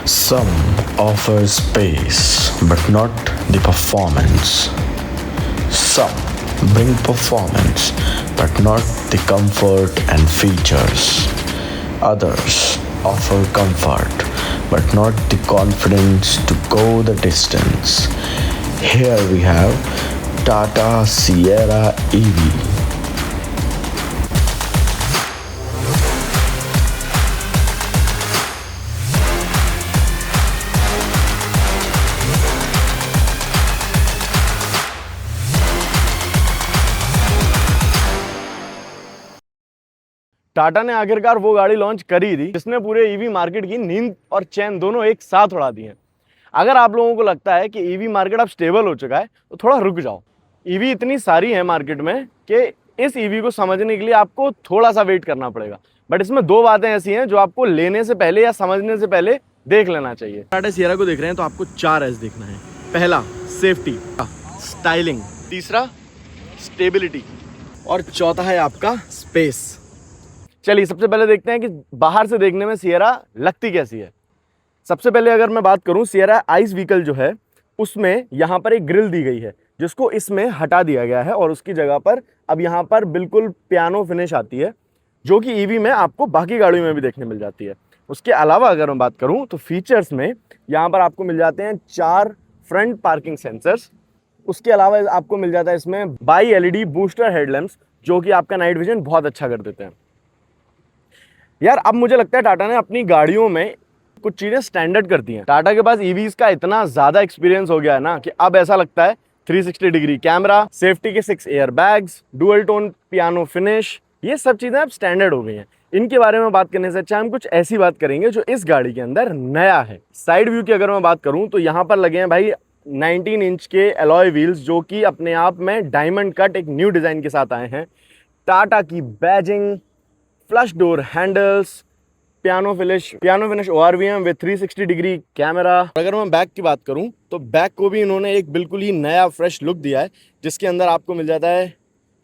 Some offer space but not the performance. Some bring performance but not the comfort and features. Others offer comfort but not the confidence to go the distance. Here we have Tata Sierra EV. Tata ने आखिरकार वो गाड़ी launch करी थी जिसने पूरे EV market की नींद और चैन दोनों एक साथ उड़ा दी हैं। अगर आप लोगों को लगता है कि ईवी मार्केट अब स्टेबल हो चुका है तो थोड़ा रुक जाओ। ईवी इतनी सारी है मार्केट में कि इस ईवी को समझने के लिए आपको थोड़ा सा वेट करना पड़ेगा। बट इसमें दो बातें ऐसी हैं जो आपको लेने से पहले या समझने से पहले देख लेना चाहिए। टाटा सियरा को देख रहे हैं तो आपको 4 एस देखना है। पहला सेफ्टी, स्टाइलिंग, तीसरा स्टेबिलिटी और चौथा है आपका स्पेस। चलिए सबसे पहले देखते हैं कि बाहर से देखने में सियरा लगती कैसी है। सबसे पहले अगर मैं बात करूं, सियरा आइस व्हीकल जो है उसमें यहाँ पर एक ग्रिल दी गई है जिसको इसमें हटा दिया गया है और उसकी जगह पर अब यहाँ पर बिल्कुल पियानो फिनिश आती है जो कि ईवी में आपको बाकी गाड़ियों में भी देखने मिल जाती है। उसके अलावा अगर मैं बात करूँ तो फीचर्स में यहाँ पर आपको मिल जाते हैं 4 फ्रंट पार्किंग सेंसर्स। उसके अलावा आपको मिल जाता है इसमें बाई LED बूस्टर हेडलैम्प्स जो कि आपका नाइट विजन बहुत अच्छा कर देते हैं। यार अब मुझे लगता है टाटा ने अपनी गाड़ियों में कुछ चीज़ें स्टैंडर्ड कर दी हैं। टाटा के पास ईवीज का इतना ज़्यादा एक्सपीरियंस हो गया है ना कि अब ऐसा लगता है 360 डिग्री कैमरा, सेफ्टी के 6 air bags, dual tone piano finish, ये सब चीज़ें अब स्टैंडर्ड हो गई हैं। इनके बारे में बात करने से अच्छा हम कुछ ऐसी बात करेंगे जो इस गाड़ी के अंदर नया है। साइड व्यू की अगर मैं बात करूँ तो यहाँ पर लगे हैं भाई 19 इंच के एलॉय व्हील्स जो कि अपने आप में डायमंड कट एक न्यू डिज़ाइन के साथ आए हैं। टाटा की badging, flush door handles, piano finish ORVM with 360 degree camera. अगर मैं बैक की बात करूं तो बैक को भी इन्होंने एक बिल्कुल ही नया फ्रेश लुक दिया है जिसके अंदर आपको मिल जाता है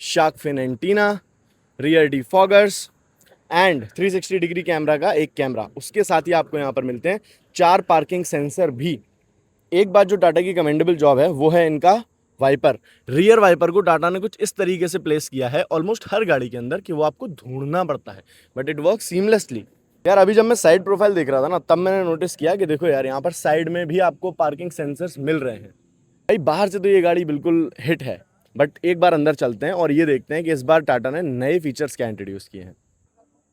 shark fin antenna, rear defoggers and 360 degree camera का एक कैमरा। उसके साथ ही आपको यहाँ पर मिलते हैं 4 पार्किंग सेंसर भी। एक बात जो टाटा की कमेंडेबल जॉब है वो है इनका वाइपर। रियर वाइपर को टाटा ने कुछ इस तरीके से प्लेस किया है ऑलमोस्ट हर गाड़ी के अंदर कि वो आपको ढूंढना पड़ता है बट इट वर्क सीमलेसली। यार अभी जब मैं साइड प्रोफाइल देख रहा था ना तब मैंने नोटिस किया कि देखो यार यहाँ पर साइड में भी आपको पार्किंग सेंसर्स मिल रहे हैं। भाई बाहर से तो ये गाड़ी बिल्कुल हिट है बट एक बार अंदर चलते हैं और ये देखते हैं कि इस बार टाटा ने नए फीचर्स क्या इंट्रोड्यूस किए हैं।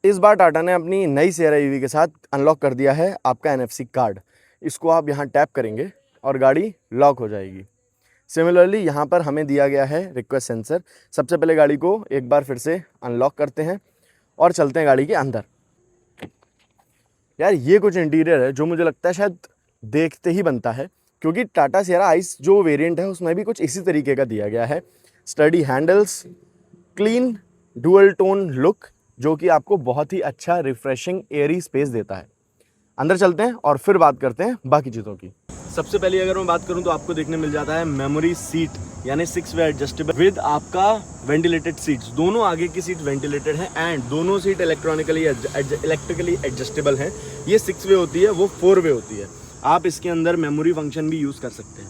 इस बार टाटा ने अपनी नई सियरा ईवी के साथ अनलॉक कर दिया है आपका NFC कार्ड। इसको आप यहाँ टैप करेंगे और गाड़ी लॉक हो जाएगी। सिमिलरली यहाँ पर हमें दिया गया है रिक्वेस्ट सेंसर। सबसे पहले गाड़ी को एक बार फिर से अनलॉक करते हैं और चलते हैं गाड़ी के अंदर। यार ये कुछ इंटीरियर है जो मुझे लगता है शायद देखते ही बनता है क्योंकि टाटा सियरा आइस जो वेरिएंट है उसमें भी कुछ इसी तरीके का दिया गया है। Study handles, clean dual tone look जो कि आपको बहुत ही अच्छा रिफ्रेशिंग एयरी स्पेस देता है। अंदर चलते हैं और फिर बात करते हैं बाकी चीज़ों की। सबसे पहले अगर मैं बात करूं तो आपको देखने मिल जाता है मेमोरी सीट यानी 6 वे एडजस्टेबल विद आपका वेंटिलेटेड सीट्स। दोनों आगे की सीट वेंटिलेटेड है एंड दोनों सीट इलेक्ट्रिकली एडजस्टेबल हैं। ये 6 वे होती है, वो 4 वे होती है। आप इसके अंदर मेमोरी फंक्शन भी यूज़ कर सकते हैं।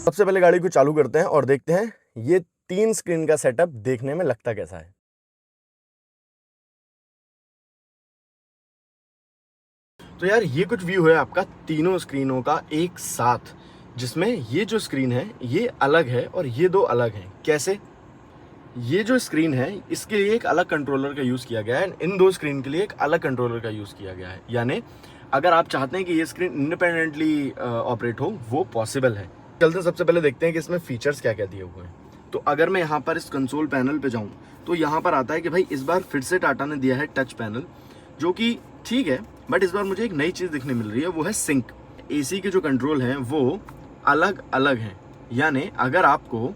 सबसे पहले गाड़ी को चालू करते हैं और देखते हैं ये 3 स्क्रीन का सेटअप देखने में लगता कैसा है। तो यार ये कुछ व्यू है आपका तीनों स्क्रीनों का एक साथ, जिसमें ये जो स्क्रीन है ये अलग है और ये दो अलग हैं। कैसे? ये जो स्क्रीन है इसके लिए एक अलग कंट्रोलर का यूज़ किया गया है, इन दो स्क्रीन के लिए एक अलग कंट्रोलर का यूज़ किया गया है। यानी अगर आप चाहते हैं कि ये स्क्रीन इंडिपेंडेंटली ऑपरेट हो वो पॉसिबल है। चलते सबसे पहले देखते हैं कि इसमें फीचर्स क्या क्या दिए हुए हैं। तो अगर मैं यहाँ पर इस कंसोल पैनल पे जाऊँ तो यहाँ पर आता है कि भाई इस बार फिर से टाटा ने दिया है टच पैनल, जो कि ठीक है, बट इस बार मुझे एक नई चीज़ दिखने मिल रही है, वो है सिंक। AC के जो कंट्रोल हैं वो अलग अलग हैं। यानी अगर आपको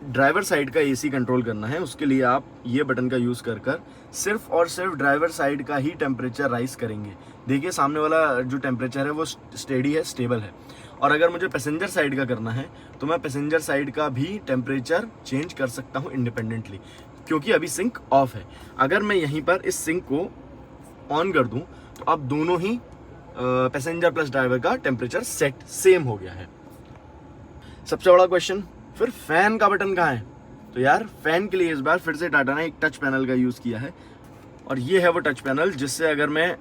ड्राइवर साइड का AC कंट्रोल करना है उसके लिए आप ये बटन का यूज़ कर कर सिर्फ और सिर्फ ड्राइवर साइड का ही टेम्परेचर राइज करेंगे। देखिए सामने वाला जो टेम्परेचर है वो स्टेडी है, स्टेबल है। और अगर मुझे पैसेंजर साइड का करना है तो मैं पैसेंजर साइड का भी टेम्परेचर चेंज कर सकता हूँ इंडिपेंडेंटली, क्योंकि अभी सिंक ऑफ है। अगर मैं यहीं पर इस सिंक को ऑन कर दूं तो अब दोनों ही पैसेंजर प्लस ड्राइवर का टेम्परेचर सेट सेम हो गया है। सबसे बड़ा क्वेश्चन, फिर फैन का बटन कहाँ है? तो यार फैन के लिए इस बार फिर से टाटा ने एक टच पैनल का यूज़ किया है, और ये है वो टच पैनल जिससे अगर मैं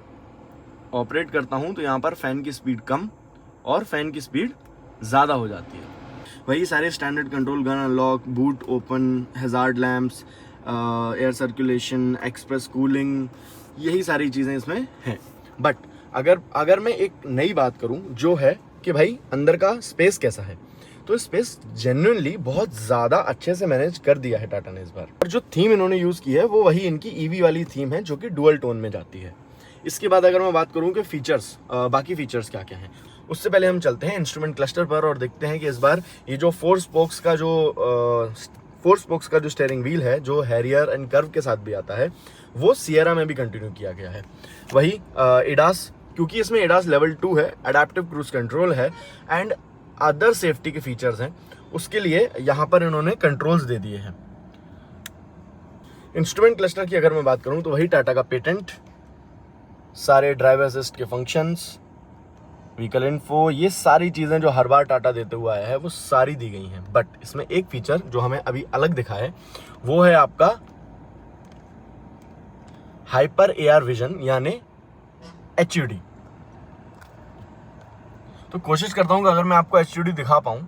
ऑपरेट करता हूँ तो यहाँ पर फैन की स्पीड कम और फैन की स्पीड ज़्यादा हो जाती है। वही सारे standard control, gun unlock, boot open, hazard lamps, air circulation, express cooling, यही सारी चीज़ें इसमें हैं। बट अगर मैं एक नई बात करूं जो है कि भाई अंदर का स्पेस कैसा है, तो स्पेस जेन्युइनली बहुत ज़्यादा अच्छे से मैनेज कर दिया है टाटा ने इस बार। और जो थीम इन्होंने यूज़ की है वो वही इनकी ईवी वाली थीम है जो कि डुअल टोन में जाती है। इसके बाद अगर मैं बात करूं कि फीचर्स, बाकी फीचर्स क्या क्या हैं, उससे पहले हम चलते हैं इंस्ट्रूमेंट क्लस्टर पर और देखते हैं कि इस बार ये जो 4 स्पोक्स का जो स्टीयरिंग व्हील है, जो हैरियर एंड कर्व के साथ भी आता है, वो सियरा में भी कंटिन्यू किया गया है। वही एडास, क्योंकि इसमें एडास लेवल 2 है, अडेप्टिव क्रूज कंट्रोल है एंड अदर सेफ्टी के फीचर्स हैं, उसके लिए यहाँ पर इन्होंने कंट्रोल्स दे दिए हैं। इंस्ट्रूमेंट क्लस्टर की अगर मैं बात करूँ तो वही टाटा का पेटेंट, सारे ड्राइवर असिस्ट के फंक्शंस, व्हीकल इन्फो, ये सारी चीज़ें जो हर बार टाटा देते हुआ आया है वो सारी दी गई हैं। बट इसमें एक फीचर जो हमें अभी अलग दिखा है वो है आपका हाइपर एआर विजन यानी HUD। तो कोशिश करता हूं कि अगर मैं आपको HUD दिखा पाऊं।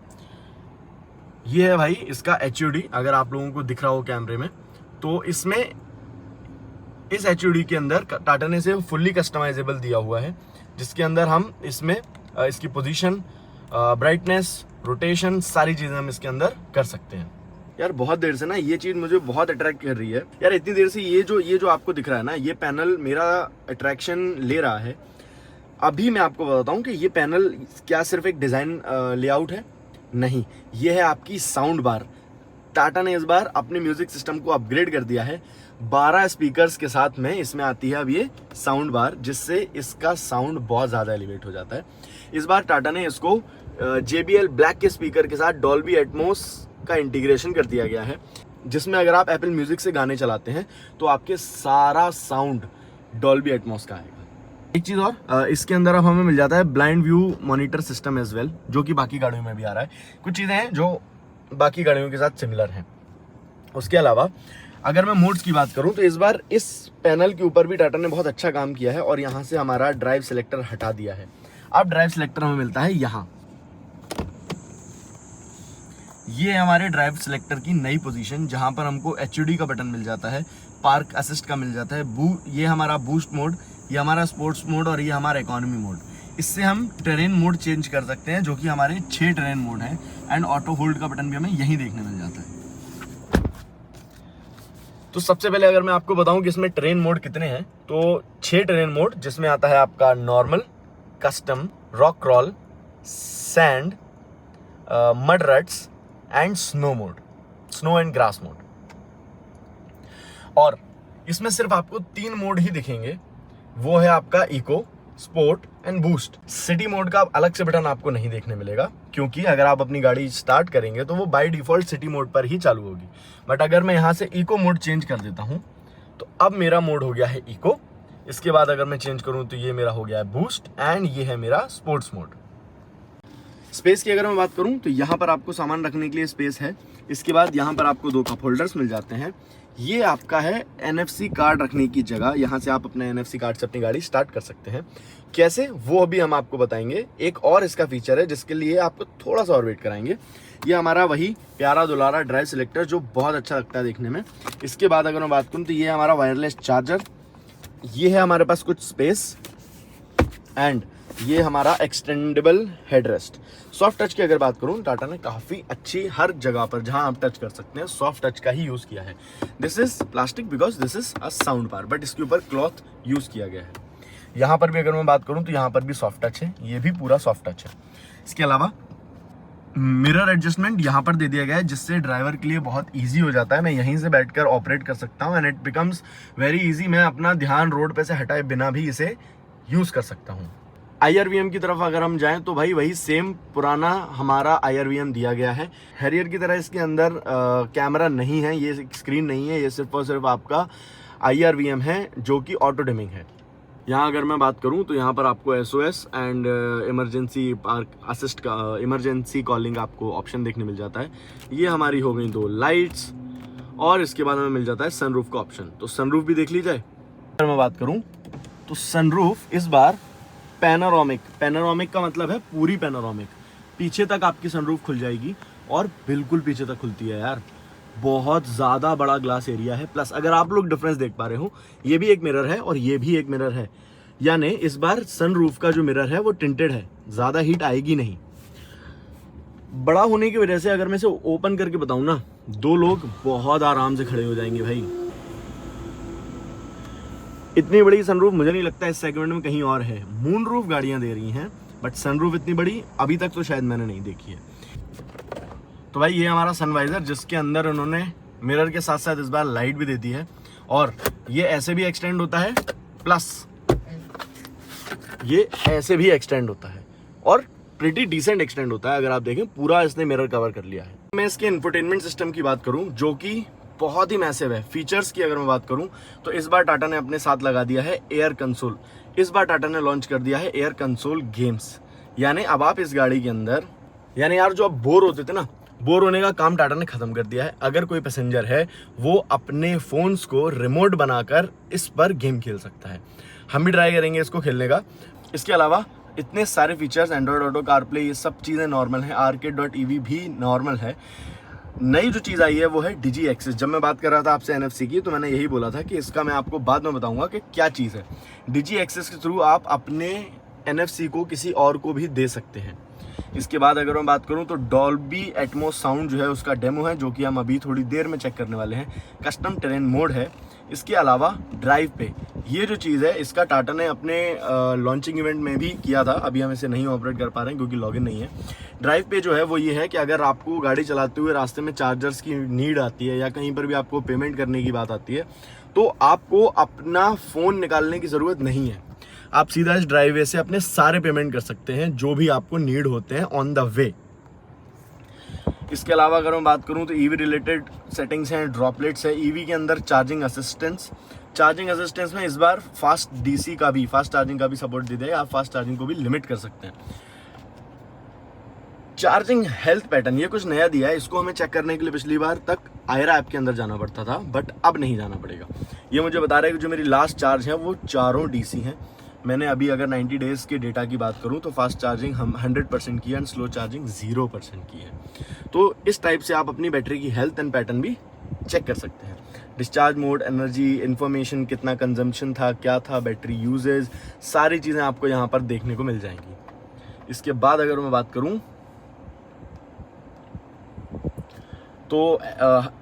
ये है भाई इसका HUD, अगर आप लोगों को दिख रहा हो कैमरे में, तो इसमें इस HUD के अंदर टाटा ने इसे फुल्ली कस्टमाइजेबल दिया हुआ है, जिसके अंदर हम इसमें इसकी पोजीशन, ब्राइटनेस, रोटेशन, सारी चीज़ें हम इसके अंदर कर सकते हैं। यार बहुत देर से ना ये चीज़ मुझे बहुत अट्रैक्ट कर रही है यार, इतनी देर से ये जो आपको दिख रहा है ना, ये पैनल मेरा अट्रैक्शन ले रहा है। अभी मैं आपको बताता हूँ कि ये पैनल क्या सिर्फ एक डिज़ाइन लेआउट है? नहीं, ये है आपकी साउंड बार। टाटा ने इस बार अपने म्यूजिक सिस्टम को अपग्रेड कर दिया है। 12 स्पीकर्स के साथ में इसमें आती है अब ये साउंड बार, जिससे इसका साउंड बहुत ज़्यादा एलिवेट हो जाता है। इस बार टाटा ने इसको JBL ब्लैक के स्पीकर के साथ डॉल्बी एटमॉस का इंटीग्रेशन कर दिया गया है, जिसमें अगर आप एप्पल म्यूजिक से गाने चलाते हैं तो आपके सारा साउंड डॉल्बी एटमॉस का आएगा। एक चीज़ और, इसके अंदर अब हमें मिल जाता है blind view monitor system as well, जो कि बाकी गाड़ियों में भी आ रहा है। कुछ चीज़ें हैं जो बाकी गाड़ियों के साथ सिमिलर हैं। उसके अलावा अगर मैं मोड्स की बात करूं तो इस बार इस पैनल के ऊपर भी टाटा ने बहुत अच्छा काम किया है, और यहाँ से हमारा ड्राइव सिलेक्टर हटा दिया है। अब ड्राइव सिलेक्टर हमें मिलता है यहाँ। ये है हमारे ड्राइव सिलेक्टर की नई पोजीशन, जहाँ पर हमको HUD का बटन मिल जाता है, पार्क असिस्ट का मिल जाता है, ये हमारा बूस्ट मोड, ये हमारा स्पोर्ट्स मोड और ये हमारा इकोनॉमी मोड। इससे हम टेरेन मोड चेंज कर सकते हैं, जो कि हमारे 6 टेरेन मोड हैं, एंड ऑटो होल्ड का बटन भी हमें यहीं देखने मिल जाता है। तो सबसे पहले अगर मैं आपको बताऊं कि इसमें टेरेन मोड कितने हैं, तो 6 टेरेन मोड, जिसमें आता है आपका normal, custom, rock crawl, sand, mud रट्स and snow mode, snow and grass mode. और इसमें सिर्फ आपको 3 मोड ही दिखेंगे, वो है आपका eco, sport and boost. City mode का अलग से बटन आपको नहीं देखने मिलेगा, क्योंकि अगर आप अपनी गाड़ी स्टार्ट करेंगे तो वो बाय डिफॉल्ट सिटी मोड पर ही चालू होगी। बट अगर मैं यहाँ से इको मोड चेंज कर देता हूँ तो अब मेरा मोड हो गया है इको। इसके बाद अगर मैं चेंज करूँ तो ये मेरा हो गया है बूस्ट, एंड ये है मेरा स्पोर्ट्स मोड। स्पेस की अगर मैं बात करूँ तो यहाँ पर आपको सामान रखने के लिए स्पेस है। इसके बाद यहाँ पर आपको 2 कप होल्डर्स मिल जाते हैं। ये आपका है NFC कार्ड रखने की जगह, यहाँ से आप अपने NFC कार्ड से अपनी गाड़ी स्टार्ट कर सकते हैं। कैसे, वो अभी हम आपको बताएंगे। एक और इसका फीचर है जिसके लिए आपको थोड़ा सा और वेट कराएंगे। ये हमारा वही प्यारा दुलारा ड्राइव सिलेक्टर, जो बहुत अच्छा लगता है देखने में। इसके बाद अगर मैं बात करूँ तो ये हमारा वायरलेस चार्जर, ये है हमारे पास कुछ स्पेस, एंड ये हमारा एक्सटेंडेबल हेडरेस्ट। सॉफ्ट टच की अगर बात करूं, टाटा ने काफ़ी अच्छी हर जगह पर जहां आप टच कर सकते हैं सॉफ्ट टच का ही यूज़ किया है। This is plastic because this is a sound bar, but इसके ऊपर क्लॉथ यूज़ किया गया है। यहाँ पर भी अगर मैं बात करूँ तो यहाँ पर भी सॉफ्ट टच है, ये भी पूरा सॉफ्ट टच है। इसके अलावा मिरर एडजस्टमेंट यहाँ पर दे दिया गया है, जिससे ड्राइवर के लिए बहुत ईजी हो जाता है। मैं यहीं से बैठकर ऑपरेट कर सकता हूँ, and it becomes very easy. मैं अपना ध्यान रोड पे से हटाए बिना भी इसे यूज़ कर सकता हूँ। IRVM की तरफ अगर हम जाएं तो भाई वही सेम पुराना हमारा IRVM दिया गया है। हैरियर की तरह इसके अंदर कैमरा नहीं है, ये स्क्रीन नहीं है, ये सिर्फ और सिर्फ आपका IRVM है, जो कि ऑटो डिमिंग है। यहाँ अगर मैं बात करूँ तो यहाँ पर आपको SOS and emergency park assist का इमरजेंसी कॉलिंग आपको ऑप्शन देखने मिल जाता है। ये हमारी हो गई 2 लाइट्स और इसके बाद हमें मिल जाता है सनरूफ का ऑप्शन। तो सनरूफ भी देख ली जाए। अगर मैं बात करूँ तो सनरूफ इस बार पैनोरामिक का मतलब है पूरी पैनोरामिक, पीछे तक आपकी सनरूफ खुल जाएगी और बिल्कुल पीछे तक खुलती है यार। बहुत ज़्यादा बड़ा ग्लास एरिया है। प्लस अगर आप लोग डिफरेंस देख पा रहे हो, ये भी एक मिरर है और ये भी एक मिरर है, यानी इस बार सनरूफ का जो मिरर है वो टिंटेड है, ज़्यादा हीट आएगी नहीं। बड़ा होने की वजह से अगर मैं इसे ओपन करके बताऊं ना, 2 लोग बहुत आराम से खड़े हो जाएंगे भाई। इतनी बड़ी सनरूफ मुझे नहीं लगता इस सेगमेंट में कहीं और है। मून रूफ गाड़ियां दे रही हैं, बट सनरूफ इतनी बड़ी अभी तक तो शायद मैंने नहीं देखी है। तो भाई ये हमारा सनवाइजर, जिसके अंदर उन्होंने मिरर के साथ साथ इस बार लाइट भी दे दी है और ये ऐसे भी एक्सटेंड होता है, प्लस ये ऐसे भी एक्सटेंड होता है और प्रिटी डिसेंट एक्सटेंड होता है। अगर आप देखें पूरा इसने मिरर कवर कर लिया है। मैं इसके इंफोटेनमेंट सिस्टम की बात करूं जो कि बहुत ही मैसिव है। फीचर्स की अगर मैं बात करूं तो इस बार टाटा ने अपने साथ लगा दिया है एयर कंसोल। इस बार टाटा ने लॉन्च कर दिया है एयर कंसोल गेम्स, यानी अब आप इस गाड़ी के अंदर, यानी यार जो आप बोर होते थे ना, बोर होने का काम टाटा ने खत्म कर दिया है। अगर कोई पैसेंजर है वो अपने फोन्स को रिमोट बनाकर इस पर गेम खेल सकता है। हम भी ट्राई करेंगे इसको खेलने का। इसके अलावा इतने सारे फीचर्स, एंड्रॉयड ऑटो, कारप्ले, ये सब चीज़ें नॉर्मल है। Arcade.ev भी नॉर्मल है। नई जो चीज़ आई है वो है डिजी एक्सेस। जब मैं बात कर रहा था आपसे NFC की, तो मैंने यही बोला था कि इसका मैं आपको बाद में बताऊंगा कि क्या चीज़ है। डिजी एक्सेस के थ्रू आप अपने NFC को किसी और को भी दे सकते हैं। इसके बाद अगर मैं बात करूं तो डॉल्बी एटमॉस साउंड जो है उसका डेमो है, जो कि हम अभी थोड़ी देर में चेक करने वाले हैं। कस्टम टेरेन मोड है। इसके अलावा ड्राइव पे, ये जो चीज़ है इसका टाटा ने अपने लॉन्चिंग इवेंट में भी किया था। अभी हम इसे नहीं ऑपरेट कर पा रहे हैं क्योंकि लॉगिन नहीं है। ड्राइव पे जो है वो ये है कि अगर आपको गाड़ी चलाते हुए रास्ते में चार्जर्स की नीड आती है या कहीं पर भी आपको पेमेंट करने की बात आती है, तो आपको अपना फ़ोन निकालने की ज़रूरत नहीं है। आप सीधा इस ड्राइववे से अपने सारे पेमेंट कर सकते हैं जो भी आपको नीड होते हैं ऑन द वे। इसके अलावा अगर मैं बात करूं तो ईवी रिलेटेड सेटिंग्स हैं, ड्रॉपलेट्स है। ईवी के अंदर चार्जिंग असिस्टेंस में इस बार फास्ट चार्जिंग का भी सपोर्ट दे दिया है। आप फास्ट चार्जिंग को भी लिमिट कर सकते हैं। चार्जिंग हेल्थ पैटर्न, ये कुछ नया दिया है। इसको हमें चेक करने के लिए पिछली बार तक आयरा ऐप के अंदर जाना पड़ता था, बट अब नहीं जाना पड़ेगा। ये मुझे बता रहा है कि जो मेरी लास्ट चार्ज है वो 4 DC हैं। मैंने अभी अगर 90 डेज़ के डेटा की बात करूं तो फास्ट चार्जिंग हम 100% की है एंड स्लो चार्जिंग 0% की है। तो इस टाइप से आप अपनी बैटरी की हेल्थ एंड पैटर्न भी चेक कर सकते हैं। डिस्चार्ज मोड, एनर्जी इन्फॉर्मेशन, कितना कंजम्पशन था, क्या था, बैटरी यूजेज, सारी चीज़ें आपको यहाँ पर देखने को मिल जाएंगी। इसके बाद अगर मैं बात करूँ तो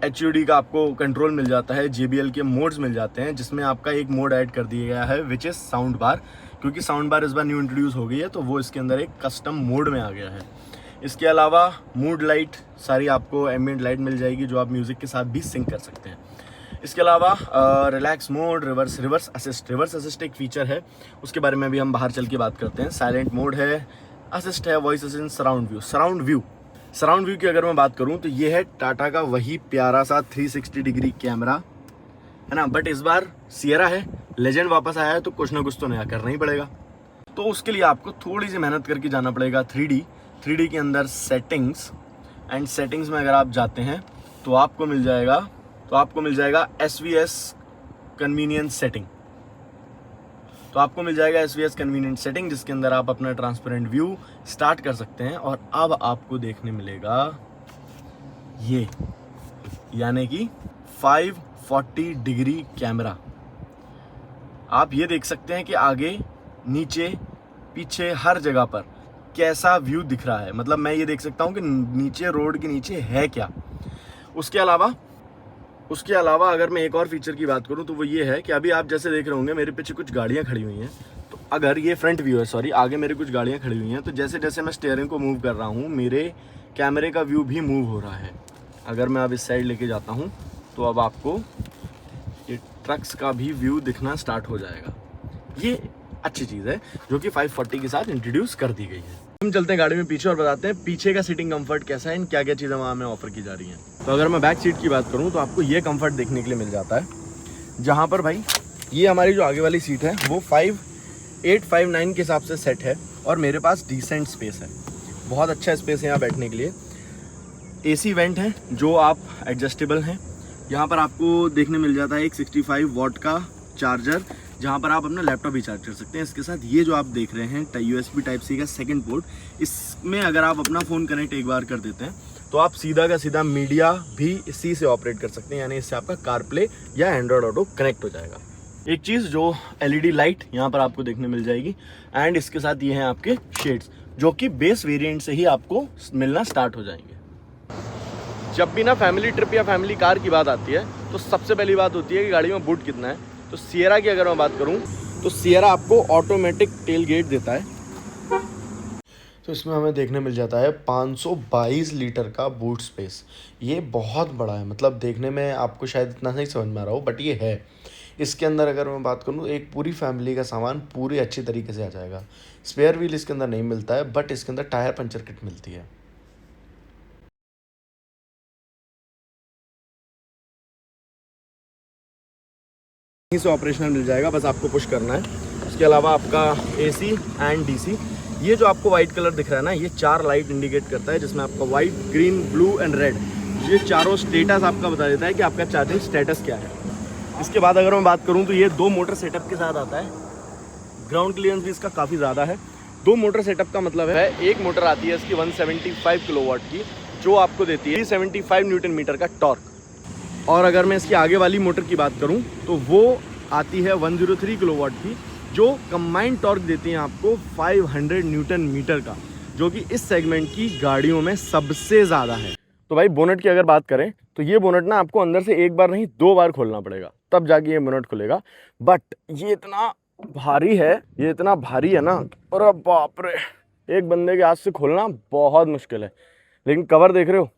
HUD का आपको कंट्रोल मिल जाता है। JBL के मोड्स मिल जाते हैं, जिसमें आपका एक मोड ऐड कर दिया गया है विच इज़ साउंड बार, क्योंकि साउंड बार इस बार न्यू इंट्रोड्यूस हो गई है, तो वो इसके अंदर एक कस्टम मोड में आ गया है। इसके अलावा मूड लाइट, सारी आपको एम्बिएंट लाइट मिल जाएगी जो आप म्यूज़िक के साथ भी सिंक कर सकते हैं। इसके अलावा रिलैक्स मोड, रिवर्स असिस्ट एक फीचर है, उसके बारे में भी हम बाहर चल के बात करते हैं। साइलेंट मोड है, असिस्ट है, वॉइस असिस्टेंट, सराउंड व्यू की अगर मैं बात करूं तो ये है टाटा का वही प्यारा सा 360 डिग्री कैमरा, है ना। बट इस बार सियरा है, लेजेंड वापस आया है, तो कुछ ना कुछ तो नया करना ही पड़ेगा। तो उसके लिए आपको थोड़ी सी मेहनत करके जाना पड़ेगा 3D के अंदर सेटिंग्स में अगर आप जाते हैं तो आपको मिल जाएगा SVS कन्वीनियंस सेटिंग। तो आपको मिल जाएगा SVS कन्वीनियंट सेटिंग, जिसके अंदर आप अपना ट्रांसपेरेंट व्यू स्टार्ट कर सकते हैं। और अब आपको देखने मिलेगा ये, यानी कि 540 डिग्री कैमरा। आप ये देख सकते हैं कि आगे, नीचे, पीछे, हर जगह पर कैसा व्यू दिख रहा है। मतलब मैं ये देख सकता हूँ कि नीचे, रोड के नीचे है क्या। उसके अलावा अगर मैं एक और फीचर की बात करूं तो वो ये है कि अभी आप जैसे देख रहे होंगे मेरे पीछे कुछ गाड़ियां खड़ी हुई हैं। तो अगर ये फ्रंट व्यू है, सॉरी, आगे मेरे कुछ गाड़ियां खड़ी हुई हैं, तो जैसे जैसे मैं स्टीयरिंग को मूव कर रहा हूं मेरे कैमरे का व्यू भी मूव हो रहा है। अगर मैं अब इस साइड लेके जाता हूं तो अब आपको ये ट्रक्स का भी व्यू दिखना स्टार्ट हो जाएगा। ये अच्छी चीज़ है जो कि 540 के साथ इंट्रोड्यूस कर दी गई है। हम चलते हैं गाड़ी में पीछे और बताते हैं पीछे का सीटिंग कंफर्ट कैसा है, क्या क्या चीज़ें वहाँ हमें ऑफर की जा रही हैं। तो अगर मैं बैक सीट की बात करूँ तो आपको ये कंफर्ट देखने के लिए मिल जाता है, जहाँ पर भाई ये हमारी जो आगे वाली सीट है वो 5 859 के हिसाब से सेट है और मेरे पास डिसेंट स्पेस है, बहुत अच्छा स्पेस है यहाँ बैठने के लिए। एसी वेंट है जो आप एडजस्टेबल हैं। यहाँ पर आपको देखने मिल जाता है एक 65 वॉट का चार्जर, जहाँ पर आप अपना लैपटॉप भी चार्ज कर सकते हैं। इसके साथ ये जो आप देख रहे हैं USB Type-C का सेकंड पोर्ट, इसमें अगर आप अपना फ़ोन कनेक्ट एक बार कर देते हैं तो आप सीधा का सीधा मीडिया भी इसी से ऑपरेट कर सकते हैं, यानी इससे आपका कारप्ले या एंड्रॉयड ऑटो कनेक्ट हो जाएगा। एक चीज़ जो LED लाइट यहाँ पर आपको देखने मिल जाएगी, एंड इसके साथ ये हैं आपके शेड्स जो कि बेस वेरिएंट से ही आपको मिलना स्टार्ट हो जाएंगे। जब भी ना फैमिली ट्रिप या फैमिली कार की बात आती है तो सबसे पहली बात होती है कि गाड़ी में बूट कितना है। तो सिएरा की अगर मैं बात करूं तो सिएरा आपको ऑटोमेटिक टेल गेट देता है, तो इसमें हमें देखने मिल जाता है 522 लीटर का बूट स्पेस। ये बहुत बड़ा है, मतलब देखने में आपको शायद इतना नहीं समझ में आ रहा हो, बट ये है। इसके अंदर अगर मैं बात करूं एक पूरी फैमिली का सामान पूरी अच्छी तरीके से आ जाएगा। स्पेयर व्हील इसके अंदर नहीं मिलता है, बट इसके अंदर टायर पंचर किट मिलती है। यहीं से ऑपरेशनल मिल जाएगा, बस आपको पुश करना है। उसके अलावा आपका AC एंड DC, ये जो आपको वाइट कलर दिख रहा है ना, ये 4 लाइट इंडिकेट करता है, जिसमें आपका white, green, blue and red, ये चारों स्टेटस आपका बता देता है कि आपका चार्जिंग स्टेटस क्या है। इसके बाद अगर मैं बात करूं तो ये 2 मोटर सेटअप के साथ आता है। ग्राउंड क्लियरेंस भी इसका काफ़ी ज़्यादा है। 2 मोटर सेटअप का मतलब है एक मोटर आती है इसकी 175 किलोवाट की, जो आपको देती है 75 न्यूटन मीटर का टॉर्क। और अगर मैं इसकी आगे वाली मोटर की बात करूं तो वो आती है 103 किलोवाट की, जो कंबाइंड टॉर्क देती है आपको 500 न्यूटन मीटर का, जो कि इस सेगमेंट की गाड़ियों में सबसे ज़्यादा है। तो भाई बोनट की अगर बात करें तो ये बोनट ना आपको अंदर से एक बार नहीं 2 बार खोलना पड़ेगा, तब जाके ये बोनट खुलेगा। बट ये इतना भारी है, ये इतना भारी है ना, अरे बाप रे, एक बंदे के हाथ से खोलना बहुत मुश्किल है। लेकिन कवर देख रहे हो,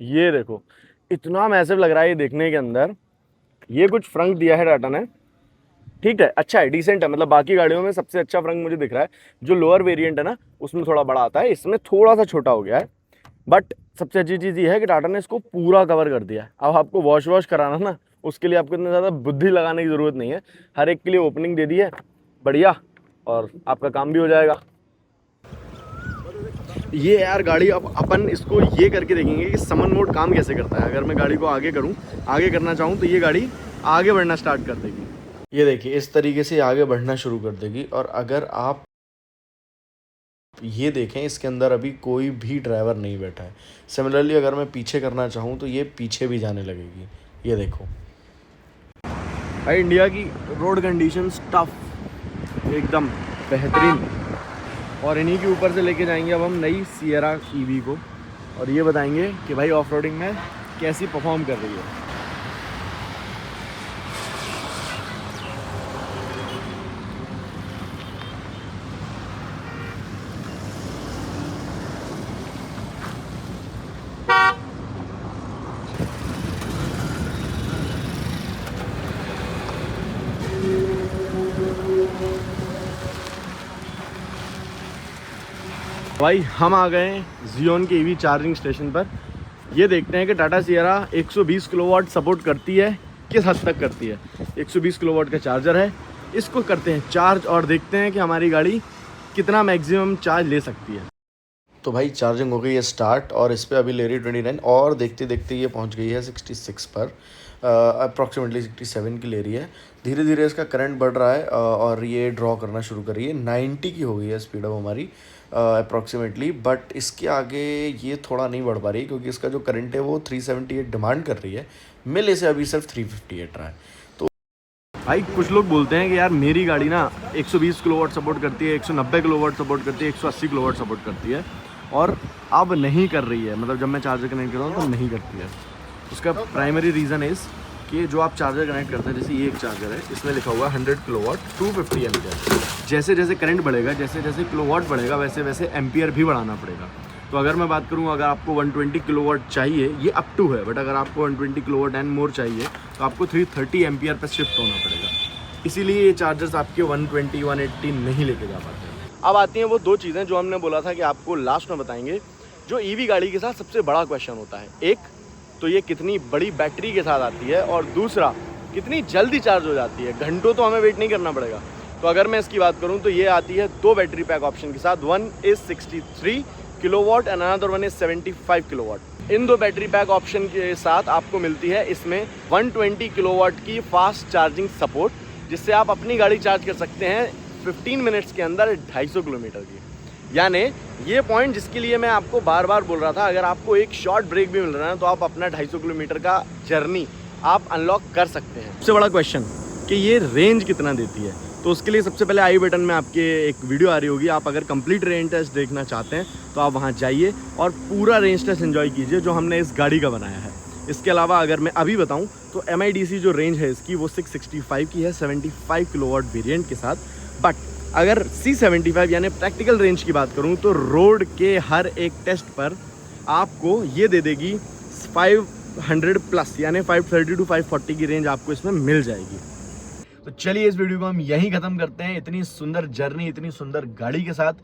ये देखो इतना मैसिव लग रहा है ये देखने के अंदर। ये कुछ फ्रंट दिया है टाटा ने, ठीक है, अच्छा है, डिसेंट है, मतलब बाकी गाड़ियों में सबसे अच्छा फ्रंट मुझे दिख रहा है। जो लोअर वेरिएंट है ना उसमें थोड़ा बड़ा आता है, इसमें थोड़ा सा छोटा हो गया है। बट सबसे अच्छी चीज़ ये है कि टाटा ने इसको पूरा कवर कर दिया है। अब आपको वॉश कराना ना, उसके लिए आपको इतना ज़्यादा बुद्धि लगाने की ज़रूरत नहीं है, हर एक के लिए ओपनिंग दे दी है बढ़िया, और आपका काम भी हो जाएगा। ये यार गाड़ी अब अपन इसको ये करके देखेंगे कि समन मोड काम कैसे करता है। अगर मैं गाड़ी को आगे करना चाहूँ तो ये गाड़ी आगे बढ़ना स्टार्ट कर देगी। ये देखिए इस तरीके से आगे बढ़ना शुरू कर देगी। और अगर आप ये देखें इसके अंदर अभी कोई भी ड्राइवर नहीं बैठा है। सिमिलरली अगर मैं पीछे करना चाहूँ तो ये पीछे भी जाने लगेगी। ये देखो भाई, इंडिया की रोड कंडीशंस टफ, एकदम बेहतरीन। और इन्हीं के ऊपर से लेके जाएंगे अब हम नई सिएरा EV को, और ये बताएंगे कि भाई ऑफ रोडिंग में कैसी परफॉर्म कर रही है। भाई हम आ गए हैं जियोन के EV चार्जिंग स्टेशन पर। ये देखते हैं कि टाटा सिएरा 120 किलोवाट सपोर्ट करती है, किस हद तक करती है। 120 किलोवाट का चार्जर है, इसको करते हैं चार्ज और देखते हैं कि हमारी गाड़ी कितना मैक्सिमम चार्ज ले सकती है। तो भाई चार्जिंग हो गई है स्टार्ट, और इस पर अभी ले रही 29, और देखते देखते ये पहुंच गई है 66 पर, अप्रॉक्सीमेटली 67 की ले रही है। धीरे धीरे इसका करंट बढ़ रहा है और ये ड्रॉ करना शुरू कर रही है। 90 की हो गई है स्पीड अब हमारी अप्रॉक्सीमेटली, बट इसके आगे ये थोड़ा नहीं बढ़ पा रही क्योंकि इसका जो करंट है वो 378 डिमांड कर रही है, मिल इसे अभी सिर्फ 358 रहा है। तो भाई कुछ लोग बोलते हैं कि यार मेरी गाड़ी ना 120 किलोवाट सपोर्ट करती है, 190 किलोवाट सपोर्ट करती है, 180 किलोवाट सपोर्ट करती है, और अब नहीं कर रही है, मतलब जब मैं चार्जर कनेक्ट करता हूँ तो नहीं करती है। उसका प्राइमरी रीज़न इज़ कि जो आप चार्जर कनेक्ट करते हैं, जैसे ये एक चार्जर है, इसमें लिखा हुआ है 100 किलोवाट 250 एम्पियर। जैसे जैसे करंट बढ़ेगा, जैसे जैसे किलोवाट बढ़ेगा, वैसे वैसे एम्पियर भी बढ़ाना पड़ेगा। तो अगर मैं बात करूँ, अगर आपको 120 किलोवाट चाहिए, ये अप टू है, बट अगर आपको 120 किलोवाट एंड मोर चाहिए तो आपको 330 एम्पियर पर शिफ्ट होना पड़ेगा। इसीलिए ये चार्जर्स आपके 120 180 नहीं लेके जा पाते। अब आती हैं वो 2 चीज़ें जो हमने बोला था कि आपको लास्ट में बताएंगे, जो EV गाड़ी के साथ सबसे बड़ा क्वेश्चन होता है। एक तो ये कितनी बड़ी बैटरी के साथ आती है, और दूसरा कितनी जल्दी चार्ज हो जाती है। घंटों तो हमें वेट नहीं करना पड़ेगा, तो अगर मैं इसकी बात करूं तो ये आती है 2 बैटरी पैक ऑप्शन के साथ। One is 63 kilowatt and another one is 75 kilowatt. In 2 battery pack option के साथ आपको मिलती है इसमें 120 किलोवाट की फास्ट चार्जिंग सपोर्ट, जिससे आप अपनी गाड़ी चार्ज कर सकते हैं 15 मिनट्स के अंदर 250 किलोमीटर की। यानी ये पॉइंट जिसके लिए मैं आपको बार बार बोल रहा था, अगर आपको एक शॉर्ट ब्रेक भी मिल रहा है तो आप अपना 250 किलोमीटर का जर्नी आप अनलॉक कर सकते हैं। सबसे बड़ा क्वेश्चन कि ये रेंज कितना देती है, तो उसके लिए सबसे पहले आई बटन में आपके एक वीडियो आ रही होगी। आप अगर कंप्लीट रेंज टेस्ट देखना चाहते हैं तो आप वहाँ जाइए और पूरा रेंज टेस्ट एंजॉय कीजिए जो हमने इस गाड़ी का बनाया है। इसके अलावा अगर मैं अभी बताऊं तो MIDC जो रेंज है इसकी वो 665 की है 75 किलोवाट वेरिएंट के साथ। बट अगर C75 यानी प्रैक्टिकल रेंज की बात करूं तो रोड के हर एक टेस्ट पर आपको ये दे देगी 500 प्लस यानी 530 टू 540 की रेंज आपको इसमें मिल जाएगी। तो चलिए इस वीडियो को हम यहीं ख़त्म करते हैं, इतनी सुंदर जर्नी, इतनी सुंदर गाड़ी के साथ।